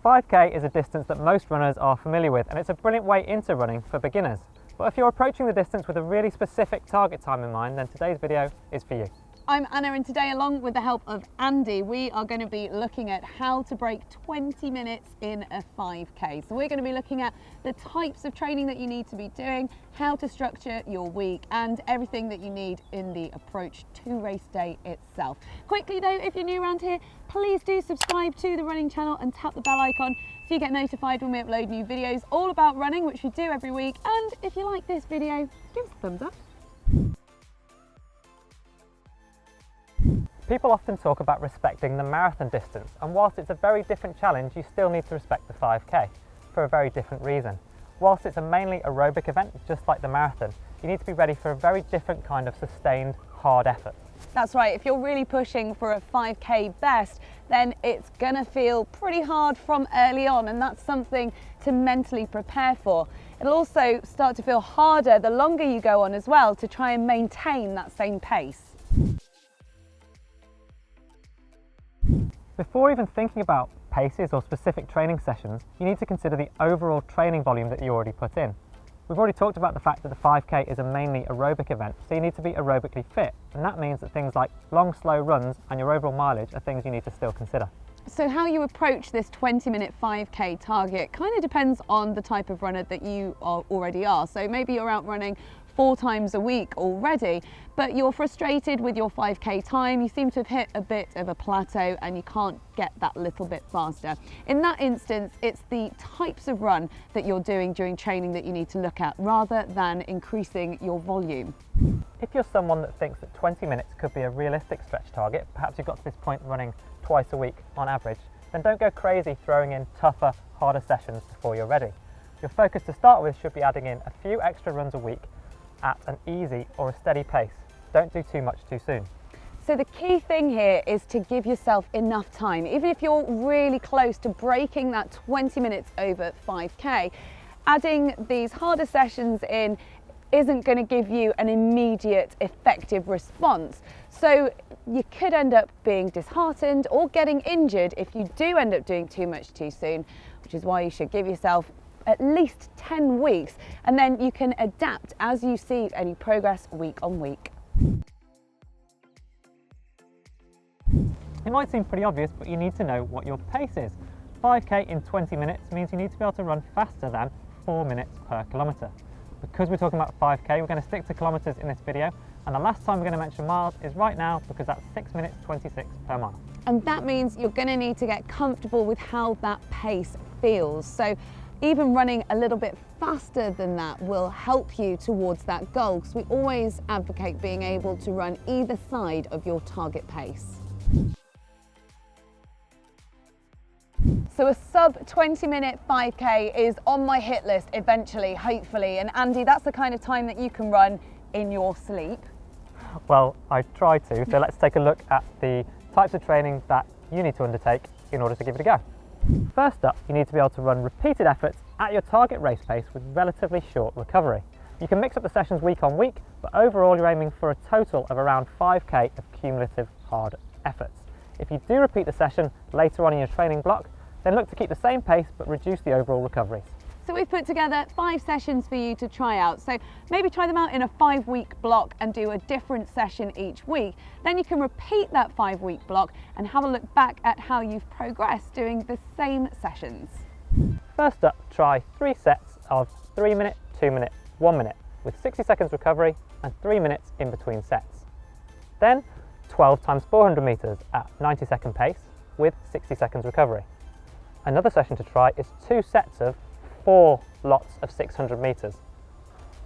5k is a distance that most runners are familiar with, and it's a brilliant way into running for beginners. But if you're approaching the distance with a really specific target time in mind, then today's video is for you. I'm Anna, and today, along with the help of Andy, we are going to be looking at how to break 20 minutes in a 5k. So we're going to be looking at the types of training that you need to be doing, how to structure your week, and everything that you need in the approach to race day itself. Quickly though, if you're new around here, please do subscribe to the running channel and tap the bell icon so you get notified when we upload new videos all about running, which we do every week. And if you like this video, give us a thumbs up. People often talk about respecting the marathon distance, and whilst it's a very different challenge, you still need to respect the 5k for a very different reason. Whilst it's a mainly aerobic event, just like the marathon, you need to be ready for a very different kind of sustained, hard effort. That's right, if you're really pushing for a 5k best, then it's gonna feel pretty hard from early on, and that's something to mentally prepare for. It'll also start to feel harder the longer you go on as well, to try and maintain that same pace. Before even thinking about paces or specific training sessions, you need to consider the overall training volume that you already put in. We've already talked about the fact that the 5k is a mainly aerobic event, so you need to be aerobically fit, and that means that things like long, slow runs and your overall mileage are things you need to still consider. So how you approach this 20-minute 5k target kind of depends on the type of runner that you already are. So maybe you're out running 4 times a week already, but you're frustrated with your 5k time, you seem to have hit a bit of a plateau and you can't get that little bit faster. In that instance, it's the types of run that you're doing during training that you need to look at, rather than increasing your volume. If you're someone that thinks that 20 minutes could be a realistic stretch target, perhaps you've got to this point running twice a week on average, then don't go crazy throwing in tougher, harder sessions before you're ready. Your focus to start with should be adding in a few extra runs a week at an easy or a steady pace. Don't do too much too soon. So the key thing here is to give yourself enough time. Even if you're really close to breaking that 20 minutes over 5k, adding these harder sessions in isn't going to give you an immediate effective response. So you could end up being disheartened or getting injured if you do end up doing too much too soon, which is why you should give yourself at least 10 weeks, and then you can adapt as you see any progress week on week. It might seem pretty obvious, but you need to know what your pace is. 5k in 20 minutes means you need to be able to run faster than 4 minutes per kilometre. Because we're talking about 5k, we're going to stick to kilometres in this video, and the last time we're going to mention miles is right now, because that's 6 minutes 26 per mile. And that means you're going to need to get comfortable with how that pace feels. So even running a little bit faster than that will help you towards that goal, because we always advocate being able to run either side of your target pace. So a sub 20-minute 5k is on my hit list eventually, hopefully. And Andy, that's the kind of time that you can run in your sleep. Well, I try to, so let's take a look at the types of training that you need to undertake in order to give it a go. First up, you need to be able to run repeated efforts at your target race pace with relatively short recovery. You can mix up the sessions week on week, but overall you're aiming for a total of around 5k of cumulative hard efforts. If you do repeat the session later on in your training block, then look to keep the same pace but reduce the overall recoveries. So we've put together 5 sessions for you to try out. So maybe try them out in a 5-week block and do a different session each week. Then you can repeat that 5-week block and have a look back at how you've progressed doing the same sessions. First up, try 3 sets of 3 minute, 2 minute, 1 minute with 60 seconds recovery and 3 minutes in between sets. Then 12 times 400 meters at 90-second pace with 60 seconds recovery. Another session to try is 2 sets of 4 lots of 600 meters.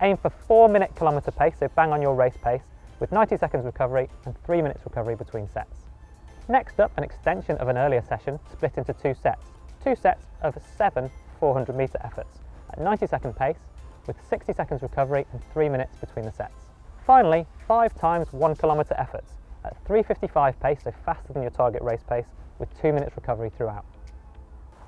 Aim for 4-minute kilometre pace, so bang on your race pace, with 90 seconds recovery and 3 minutes recovery between sets. Next up, an extension of an earlier session split into 2 sets. 2 sets of 7 400 metre efforts at 90-second pace with 60 seconds recovery and 3 minutes between the sets. Finally, 5 times 1 kilometre efforts at 3:55 pace, so faster than your target race pace, with 2 minutes recovery throughout.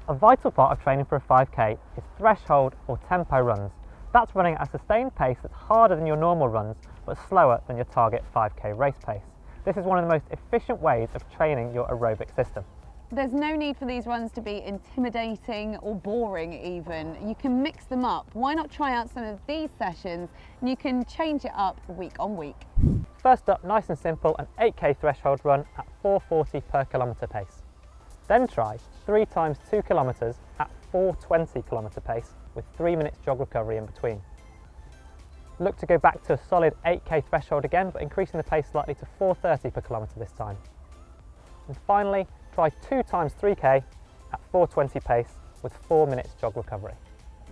A vital part of training for a 5k is threshold or tempo runs. That's running at a sustained pace that's harder than your normal runs, but slower than your target 5k race pace. This is one of the most efficient ways of training your aerobic system. There's no need for these runs to be intimidating or boring even. You can mix them up. Why not try out some of these sessions and you can change it up week on week. First up, nice and simple, an 8k threshold run at 4:40 per kilometre pace. Then try 3 times 2 kilometres at 4:20 kilometre pace with 3 minutes jog recovery in between. Look to go back to a solid 8k threshold again, but increasing the pace slightly to 4:30 per kilometre this time. And finally, try 2 times 3k at 4:20 pace with 4 minutes jog recovery.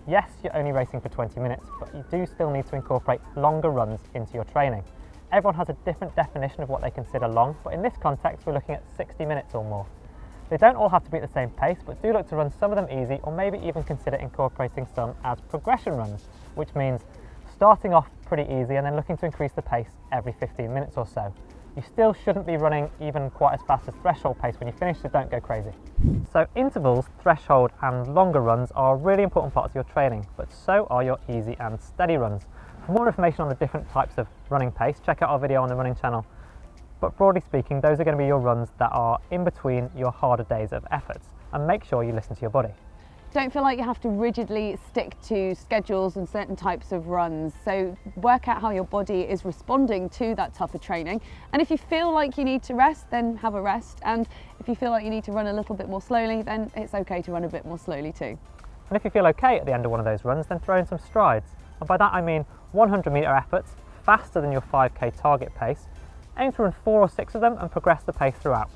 Yes, you're only racing for 20 minutes, but you do still need to incorporate longer runs into your training. Everyone has a different definition of what they consider long, but in this context we're looking at 60 minutes or more. They don't all have to be at the same pace, but do look to run some of them easy, or maybe even consider incorporating some as progression runs, which means starting off pretty easy and then looking to increase the pace every 15 minutes or so. You still shouldn't be running even quite as fast as threshold pace when you finish, so don't go crazy. So intervals, threshold and longer runs are really important parts of your training, but so are your easy and steady runs. For more information on the different types of running pace, check out our video on the running channel. But broadly speaking, those are going to be your runs that are in between your harder days of efforts, and make sure you listen to your body. Don't feel like you have to rigidly stick to schedules and certain types of runs. So work out how your body is responding to that tougher training. And if you feel like you need to rest, then have a rest. And if you feel like you need to run a little bit more slowly, then it's okay to run a bit more slowly too. And if you feel okay at the end of one of those runs, then throw in some strides. And by that I mean 100-metre efforts, faster than your 5k target pace. Aim to run 4 or 6 of them and progress the pace throughout.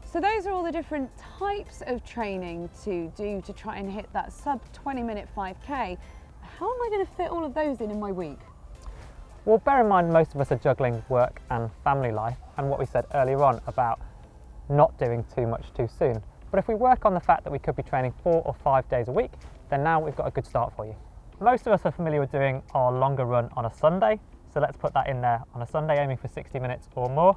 So those are all the different types of training to do to try and hit that sub 20-minute 5k. How am I going to fit all of those in my week? Well, bear in mind most of us are juggling work and family life, and what we said earlier on about not doing too much too soon. But if we work on the fact that we could be training 4 or 5 days a week, then now we've got a good start for you. Most of us are familiar with doing our longer run on a Sunday, so let's put that in there on a Sunday, aiming for 60 minutes or more.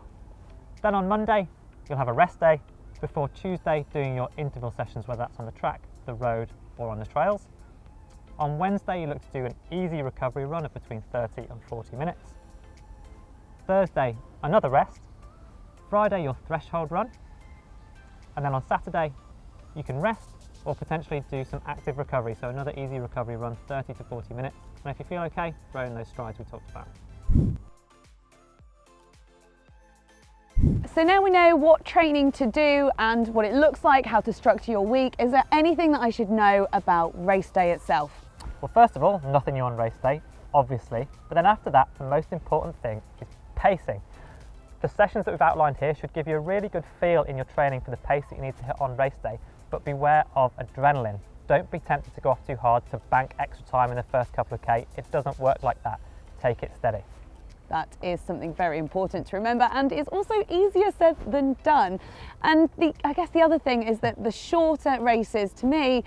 Then on Monday, you'll have a rest day before Tuesday doing your interval sessions, whether that's on the track, the road or on the trails. On Wednesday, you look to do an easy recovery run of between 30 and 40 minutes. Thursday, another rest. Friday, your threshold run. And then on Saturday, you can rest or potentially do some active recovery, so another easy recovery run, 30 to 40 minutes. And if you feel okay, throw in those strides we talked about. So now we know what training to do and what it looks like, how to structure your week. Is there anything that I should know about race day itself? Well, first of all, nothing new on race day, obviously. But then after that, the most important thing is pacing. The sessions that we've outlined here should give you a really good feel in your training for the pace that you need to hit on race day, but beware of adrenaline. Don't be tempted to go off too hard to bank extra time in the first couple of K. It doesn't work like that. Take it steady. That is something very important to remember, and is also easier said than done. And I guess the other thing is that the shorter races, to me,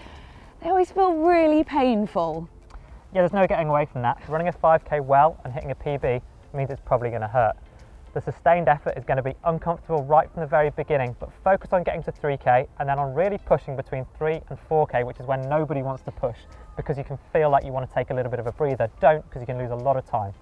they always feel really painful. Yeah, there's no getting away from that. Running a 5k well and hitting a PB means it's probably going to hurt. The sustained effort is going to be uncomfortable right from the very beginning, but focus on getting to 3k and then on really pushing between 3 and 4k, which is when nobody wants to push because you can feel like you want to take a little bit of a breather. Don't, because you can lose a lot of time.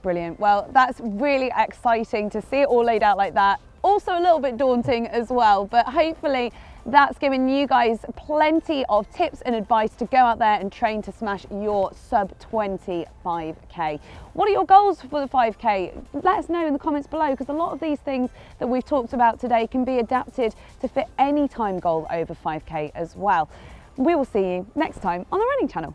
Brilliant. Well, that's really exciting to see it all laid out like that. Also a little bit daunting as well, but hopefully that's given you guys plenty of tips and advice to go out there and train to smash your sub 20 5k. What are your goals for the 5k? Let us know in the comments below, because a lot of these things that we've talked about today can be adapted to fit any time goal over 5k as well. We will see you next time on the Running Channel.